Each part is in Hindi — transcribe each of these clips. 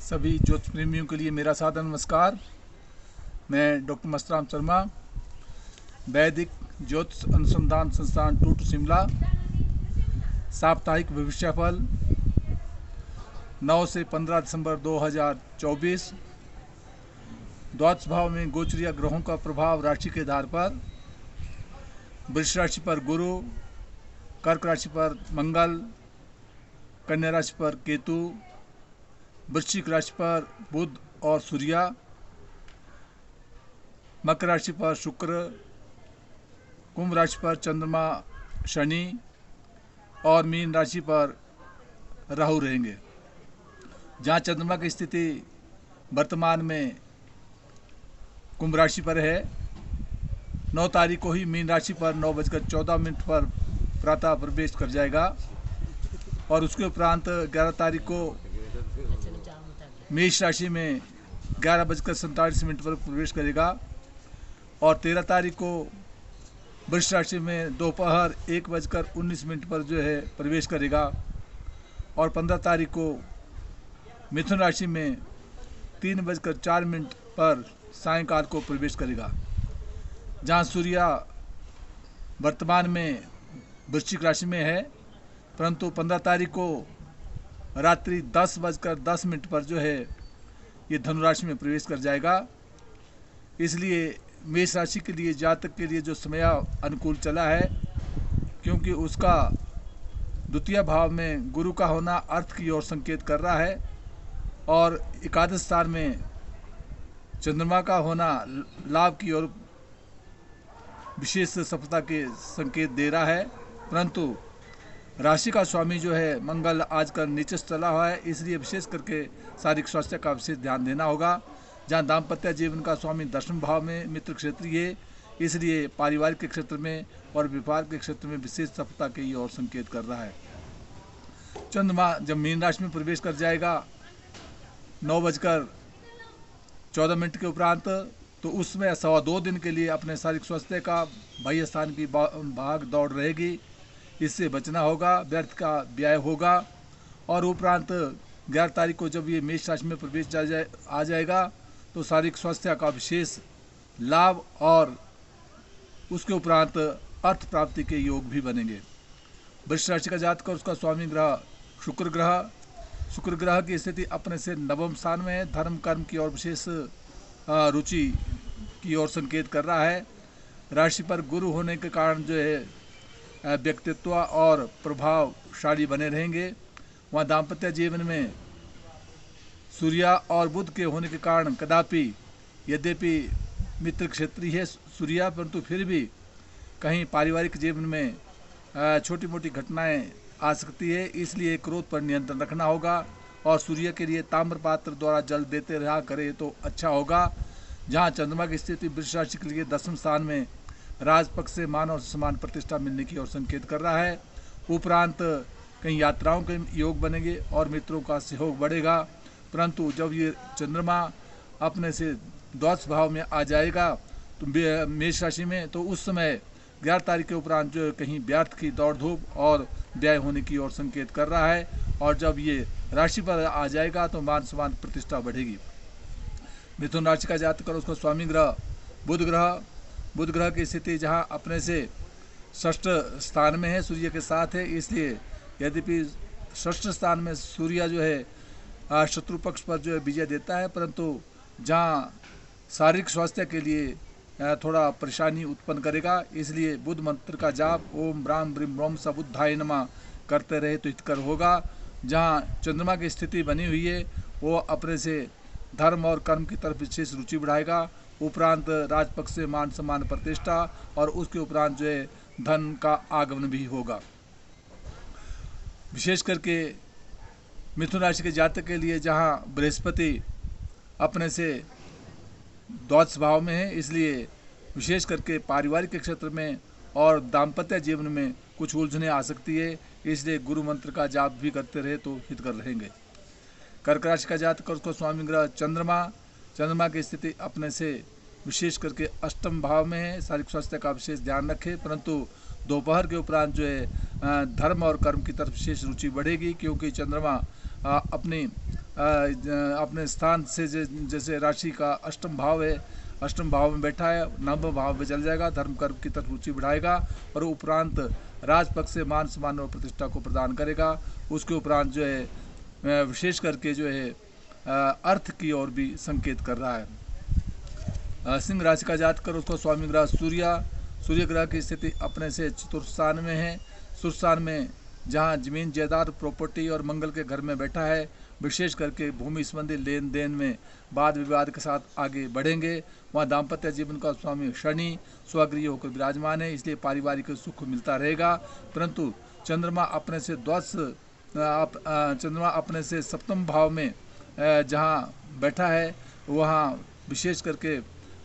सभी ज्योतिष प्रेमियों के लिए मेरा सादर नमस्कार। मैं डॉक्टर मस्तराम शर्मा, वैदिक ज्योतिष अनुसंधान संस्थान टूटू शिमला। साप्ताहिक भविष्यफल 9 से 15 दिसंबर 2024। द्वादश भाव में गोचरीय ग्रहों का प्रभाव राशि के आधार पर। वृष राशि पर गुरु, कर्क राशि पर मंगल, कन्या राशि पर केतु, वृश्चिक राशि पर बुध और सूर्य, मकर राशि पर शुक्र, कुंभ राशि पर चंद्रमा शनि और मीन राशि पर राहु रहेंगे। जहां चंद्रमा की स्थिति वर्तमान में कुंभ राशि पर है, 9 तारीख को ही मीन राशि पर 9:14 पर प्रातः प्रवेश कर जाएगा और उसके उपरांत 11 तारीख को मेष राशि में 11:47 पर प्रवेश करेगा और 13 तारीख को वृष राशि में दोपहर 1:19 पर जो है प्रवेश करेगा और 15 तारीख को मिथुन राशि में 3:04 पर सायंकाल को प्रवेश करेगा। जहां सूर्य वर्तमान में वृश्चिक राशि में है, परंतु 15 तारीख को रात्रि 10:10 पर जो है ये धनु राशि में प्रवेश कर जाएगा। इसलिए मेष राशि के लिए जातक के लिए जो समय अनुकूल चला है, क्योंकि उसका द्वितीय भाव में गुरु का होना अर्थ की ओर संकेत कर रहा है और एकादश स्थान में चंद्रमा का होना लाभ की ओर विशेष सफलता के संकेत दे रहा है। परंतु राशि का स्वामी जो है मंगल आजकल नीचे चला हुआ है, इसलिए विशेष करके शारीरिक स्वास्थ्य का विशेष ध्यान देना होगा। जहां दाम्पत्य जीवन का स्वामी दशम भाव में मित्र क्षेत्रीय है, इसलिए पारिवारिक के क्षेत्र में और व्यापार के क्षेत्र में विशेष सफलता की ओर संकेत कर रहा है। चंद्रमा जब मीन राशि में प्रवेश कर जाएगा 9:14 के उपरांत, तो उसमें 2.25 दिन के लिए अपने शारीरिक स्वास्थ्य का बाह्य स्थान की भाग दौड़ रहेगी, इससे बचना होगा, व्यर्थ का व्यय होगा। और उपरांत 11 तारीख को जब ये मेष राशि में प्रवेश आ जाएगा तो शारीरिक स्वास्थ्य का विशेष लाभ और उसके उपरांत अर्थ प्राप्ति के योग भी बनेंगे। वृष राशि का जातक, उसका स्वामी ग्रह शुक्र ग्रह की स्थिति अपने से नवम स्थान में है, धर्म कर्म की ओर विशेष रुचि की ओर संकेत कर रहा है। राशि पर गुरु होने के कारण जो है व्यक्तित्व और प्रभावशाली बने रहेंगे। वहाँ दाम्पत्य जीवन में सूर्य और बुध के होने के कारण कदापि, यद्यपि मित्र क्षेत्रीय है सूर्य, परंतु फिर भी कहीं पारिवारिक जीवन में छोटी मोटी घटनाएं आ सकती है, इसलिए क्रोध पर नियंत्रण रखना होगा। और सूर्य के लिए ताम्र पात्र द्वारा जल देते रहा करे तो अच्छा होगा। जहाँ चंद्रमा की स्थिति वृष राशि के लिए 10वें स्थान में राजपक्ष से मान और समान प्रतिष्ठा मिलने की ओर संकेत कर रहा है। उपरांत कई यात्राओं के योग बनेंगे और मित्रों का सहयोग बढ़ेगा। परंतु जब ये चंद्रमा अपने से द्वादश भाव में आ जाएगा तो मेष राशि में, तो उस समय 11 तारीख के उपरांत जो कहीं व्यर्थ की दौड़ धूप और व्यय होने की ओर संकेत कर रहा है। और जब ये राशि पर आ जाएगा तो मान सम्मान प्रतिष्ठा बढ़ेगी। मिथुन राशि का जातक, उसका स्वामी ग्रह बुध ग्रह की स्थिति जहां अपने से षष्ठ स्थान में है, सूर्य के साथ है, इसलिए यद्यपि षष्ठ स्थान में सूर्य जो है शत्रु पक्ष पर जो है विजय देता है, परंतु जहां शारीरिक स्वास्थ्य के लिए थोड़ा परेशानी उत्पन्न करेगा, इसलिए बुध मंत्र का जाप ओम ब्राह्म ब्रीम ब्रह्म सबुद्धाय नमः करते रहे तो हितकर होगा। जहां चंद्रमा की स्थिति बनी हुई है वो अपने से धर्म और कर्म की तरफ विशेष रुचि बढ़ाएगा। उपरांत राजपक्ष से मान सम्मान प्रतिष्ठा और उसके उपरांत जो है धन का आगमन भी होगा। विशेष करके मिथुन राशि के जातक के लिए जहां बृहस्पति अपने से द्वादश भाव में है, इसलिए विशेष करके पारिवारिक के क्षेत्र में और दाम्पत्य जीवन में कुछ उलझने आ सकती है, इसलिए गुरु मंत्र का जाप भी करते रहे तो हितकर रहेंगे। कर्क राशि का जातक, उसका स्वामी ग्रह चंद्रमा की स्थिति अपने से विशेष करके अष्टम भाव में है, शारीरिक स्वास्थ्य का विशेष ध्यान रखें। परंतु दोपहर के उपरांत जो है धर्म और कर्म की तरफ विशेष रुचि बढ़ेगी, क्योंकि चंद्रमा अपनी अपने स्थान से जैसे राशि का अष्टम भाव है, अष्टम भाव में बैठा है, नवम भाव में चल जाएगा, धर्म कर्म की तरफ रुचि बढ़ाएगा और उपरांत राजपक्ष से मान सम्मान और प्रतिष्ठा को प्रदान करेगा। उसके उपरांत जो है विशेष करके जो है अर्थ की ओर भी संकेत कर रहा है। सिंह राशि का जातकर उसका स्वामी ग्रह सूर्य ग्रह की स्थिति अपने से चतुर्थ स्थान में है। चतुर्थ स्थान में जहाँ जमीन जायदाद प्रॉपर्टी और मंगल के घर में बैठा है, विशेष करके भूमि संबंधी लेन देन में वाद विवाद के साथ आगे बढ़ेंगे। वहाँ दाम्पत्य जीवन का स्वामी शनि स्वगृही होकर विराजमान है, इसलिए पारिवारिक सुख मिलता रहेगा। परंतु चंद्रमा अपने से चंद्रमा अपने से सप्तम भाव में जहाँ बैठा है, वहाँ विशेष करके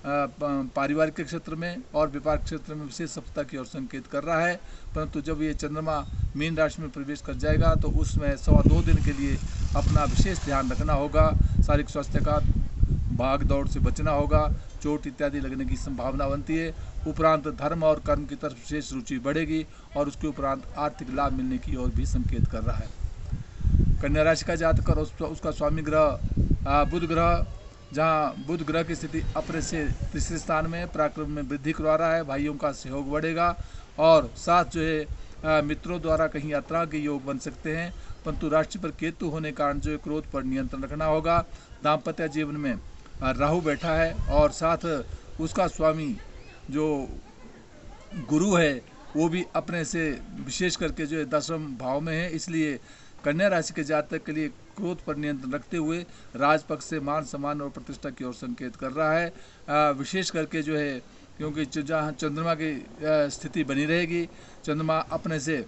पारिवारिक के क्षेत्र में और व्यापार क्षेत्र में विशेष सफलता की ओर संकेत कर रहा है। परंतु जब ये चंद्रमा मीन राशि में प्रवेश कर जाएगा तो उसमें 2.25 दिन के लिए अपना विशेष ध्यान रखना होगा। शारीरिक स्वास्थ्य का भाग दौड़ से बचना होगा, चोट इत्यादि लगने की संभावना बनती है। उपरांत धर्म और कर्म की तरफ विशेष रुचि बढ़ेगी और उसके उपरांत आर्थिक लाभ मिलने की ओर भी संकेत कर रहा है। कन्या राशि का जातक उसका स्वामी ग्रह बुध ग्रह, जहाँ बुध ग्रह की स्थिति अपने से तीसरे स्थान में पराक्रम में वृद्धि करवा रहा है। भाइयों का सहयोग बढ़ेगा और साथ जो है मित्रों द्वारा कहीं यात्रा के योग बन सकते हैं। परंतु राशि पर केतु होने के कारण जो है क्रोध पर नियंत्रण रखना होगा। दाम्पत्य जीवन में राहु बैठा है और साथ उसका स्वामी जो गुरु है वो भी अपने से विशेष करके जो है 10वें भाव में है, इसलिए कन्या राशि के जातक के लिए क्रोध पर नियंत्रण रखते हुए राजपक्ष से मान सम्मान और प्रतिष्ठा की ओर संकेत कर रहा है। विशेष करके जो है क्योंकि जहाँ चंद्रमा की स्थिति बनी रहेगी, चंद्रमा अपने से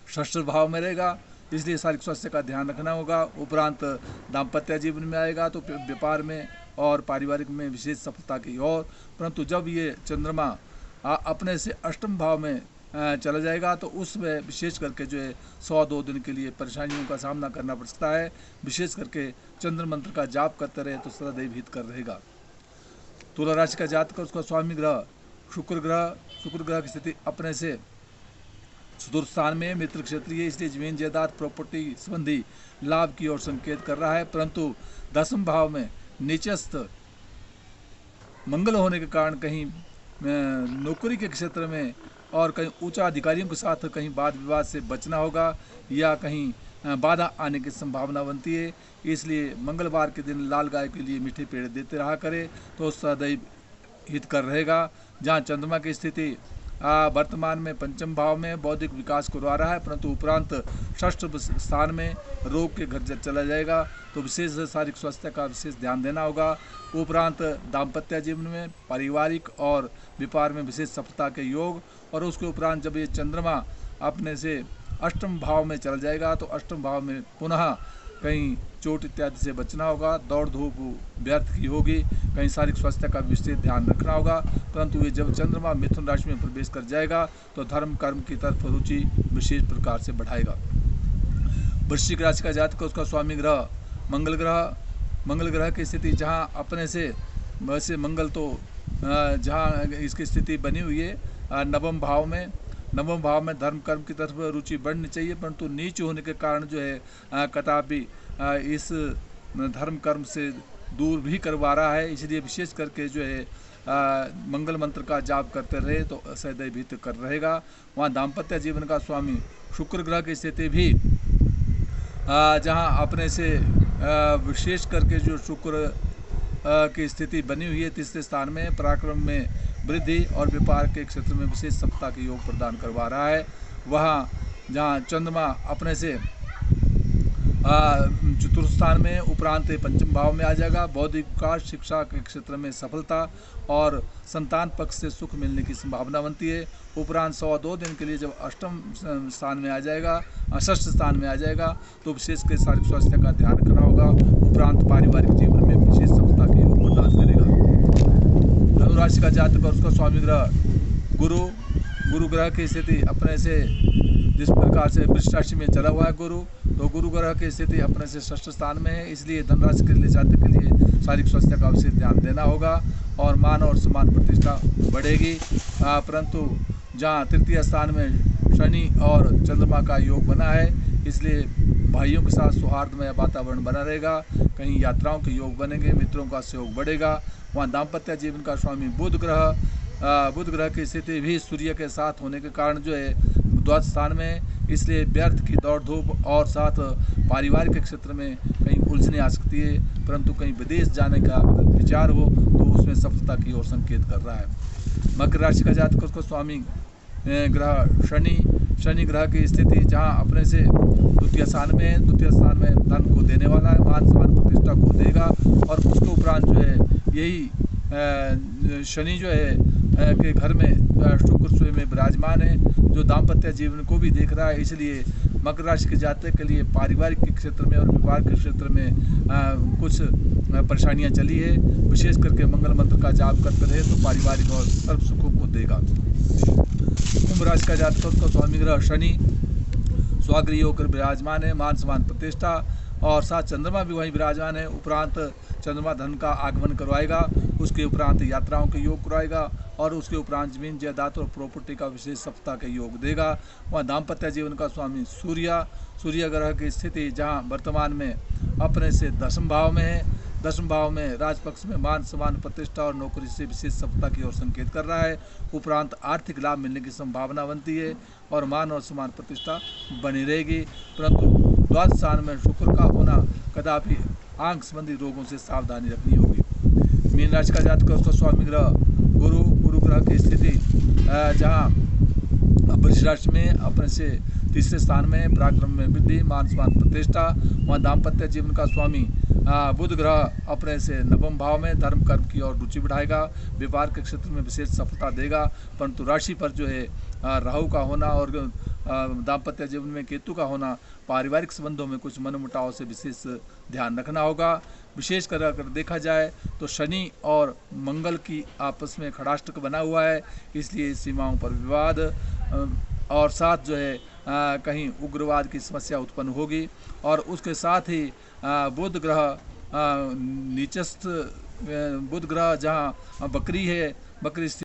षष्ठ भाव में रहेगा, इसलिए शारीरिक स्वास्थ्य का ध्यान रखना होगा। उपरांत दाम्पत्य जीवन में आएगा तो व्यापार में और पारिवारिक में विशेष सफलता की ओर। परंतु जब ये चंद्रमा अपने से अष्टम भाव में चला जाएगा तो उसमें विशेष करके जो है 102 दिन के लिए परेशानियों का सामना करना पड़ सकता है। विशेष करके चंद्र मंत्र का जाप करते रहे तो सदैव हित कर रहेगा। तुला राशि का जातक उसका स्वामी ग्रह शुक्र ग्रह की स्थिति अपने से चतुर्थ स्थान में मित्र क्षेत्रीय, इसलिए जमीन जायदाद प्रॉपर्टी संबंधी लाभ की ओर संकेत कर रहा है। परंतु 10वें भाव में नीचस्थ मंगल होने के कारण कहीं नौकरी के क्षेत्र में और कहीं उच्च अधिकारियों के साथ कहीं वाद विवाद से बचना होगा या कहीं बाधा आने की संभावना बनती है। इसलिए मंगलवार के दिन लाल गाय के लिए मीठे पेड़ देते रहा करे तो सदैव हित कर रहेगा। जहाँ चंद्रमा की स्थिति वर्तमान में 5वें भाव में बौद्धिक विकास करवा रहा है, परंतु उपरांत षष्ठ स्थान में रोग के घर चला जाएगा तो विशेष शारीरिक स्वास्थ्य का विशेष ध्यान देना होगा। उपरांत दाम्पत्य जीवन में पारिवारिक और व्यापार में विशेष सफलता के योग और उसके उपरांत जब ये चंद्रमा अपने से अष्टम भाव में चला जाएगा तो अष्टम भाव में पुनः कहीं चोट इत्यादि से बचना होगा, दौड़ धूप व्यर्थ की होगी, कहीं शारीरिक स्वास्थ्य का विशेष ध्यान रखना होगा। परंतु ये जब चंद्रमा मिथुन राशि में प्रवेश कर जाएगा तो धर्म कर्म की तरफ रुचि विशेष प्रकार से बढ़ाएगा। वृश्चिक राशि का जातक उसका स्वामी ग्रह मंगल ग्रह की स्थिति जहाँ अपने से वैसे मंगल तो जहाँ इसकी स्थिति बनी हुई है नवम भाव में धर्म कर्म की तरफ रुचि बढ़नी चाहिए, परंतु नीच होने के कारण जो है कदापि इस धर्म कर्म से दूर भी करवा रहा है। इसलिए विशेष करके जो है मंगल मंत्र का जाप करते रहे तो सदैव हित कर रहेगा। वहाँ दाम्पत्य जीवन का स्वामी शुक्र ग्रह की स्थिति भी जहाँ अपने से विशेष करके जो शुक्र की स्थिति बनी हुई है तीसरे स्थान में पराक्रम में वृद्धि और व्यापार के क्षेत्र में विशेष सफलता के योग प्रदान करवा रहा है। वहाँ जहाँ चंद्रमा अपने से चतुर्थ स्थान में उपरांत 5वें भाव में आ जाएगा, बौद्धिक विकास शिक्षा के क्षेत्र में सफलता और संतान पक्ष से सुख मिलने की संभावना बनती है। उपरांत 2 दिन के लिए जब अष्टम स्थान में आ जाएगा षष्ठ स्थान में आ जाएगा तो विशेष के शारीरिक स्वास्थ्य का ध्यान रखना होगा। उपरांत पारिवारिक जीवन में विशेष सफलता के योग प्रदान करेगा। धनु राशि का जातक और उसका स्वामी ग्रह गुरु ग्रह की स्थिति अपने से जिस प्रकार से वृश्चिक राशि में चला हुआ है तो गुरु ग्रह की स्थिति अपने से षष्ठ स्थान में है, इसलिए धनराशि के लिए जातक के लिए शारीरिक स्वास्थ्य का विशेष ध्यान देना होगा और मान और सम्मान प्रतिष्ठा बढ़ेगी। परंतु जहाँ तृतीय स्थान में शनि और चंद्रमा का योग बना है इसलिए भाइयों के साथ सौहार्दमय वातावरण बना रहेगा। कहीं यात्राओं के योग बनेंगे, मित्रों का सहयोग बढ़ेगा। वहाँ दाम्पत्य जीवन का स्वामी बुध ग्रह की स्थिति भी सूर्य के साथ होने के कारण जो है द्वादश स्थान में, इसलिए व्यर्थ की दौड़ धूप और साथ पारिवारिक क्षेत्र में कहीं उलझने आ सकती है। परंतु कहीं विदेश जाने का विचार हो तो उसमें सफलता की ओर संकेत कर रहा है। मकर राशि का जातक को स्वामी ग्रह शनि ग्रह की स्थिति जहां अपने से द्वितीय स्थान में धन को देने वाला है, मान सम्मान प्रतिष्ठा को देगा। और उसके उपरांत जो है यही शनि जो है के घर में शुक्र स्वयं में विराजमान है, जो दाम्पत्य जीवन को भी देख रहा है। इसलिए मकर राशि के जातक के लिए पारिवारिक के क्षेत्र में और विवाह के क्षेत्र में कुछ परेशानियां चली है। विशेष करके मंगल मंत्र का जाप करते रहे तो पारिवारिक और सर्व सुखों को देगा। कुंभ राशि का जातक का स्वामी ग्रह शनि स्वागृह होकर विराजमान है, मान सम्मान प्रतिष्ठा और साथ चंद्रमा भी वहीं विराजमान है। उपरांत चंद्रमा धन का आगमन करवाएगा, उसके उपरांत यात्राओं के योग करवाएगा और उसके उपरांत जमीन जायदाद और प्रॉपर्टी का विशेष सफलता के योग देगा। वहाँ दाम्पत्य जीवन का स्वामी सूर्य ग्रह की स्थिति जहाँ वर्तमान में अपने से दशम भाव में है, दशम भाव में राजपक्ष में मान सम्मान प्रतिष्ठा और नौकरी से विशेष सफलता की ओर संकेत कर रहा है। उपरांत आर्थिक लाभ मिलने की संभावना बनती है और मान और सम्मान प्रतिष्ठा बनी रहेगी। परंतु द्वादश स्थान में शुक्र का होना कदापि आंख संबंधी रोगों से सावधानी रखनी होगी। मीन राशि का जातक उसका स्वामी ग्रह गुरु ग्रह की स्थिति जहाँ वृष राशि में अपने से तीसरे स्थान में पराक्रम में वृद्धि, मान सम्मान प्रतिष्ठा। वहाँ दाम्पत्य जीवन का स्वामी बुध ग्रह अपने से नवम भाव में धर्म कर्म की ओर रुचि बढ़ाएगा, व्यापार के क्षेत्र में विशेष सफलता देगा। परंतु राशि पर जो है राहु का होना और दाम्पत्य जीवन में केतु का होना पारिवारिक संबंधों में कुछ मनमुटाव से विशेष ध्यान रखना होगा। विशेष कर अगर देखा जाए तो शनि और मंगल की आपस में खड़ाष्टक बना हुआ है, इसलिए सीमाओं पर विवाद और साथ जो है कहीं उग्रवाद की समस्या उत्पन्न होगी। और उसके साथ ही बुध ग्रह नीचस्थ बुध ग्रह जहाँ बकरी है, बकरी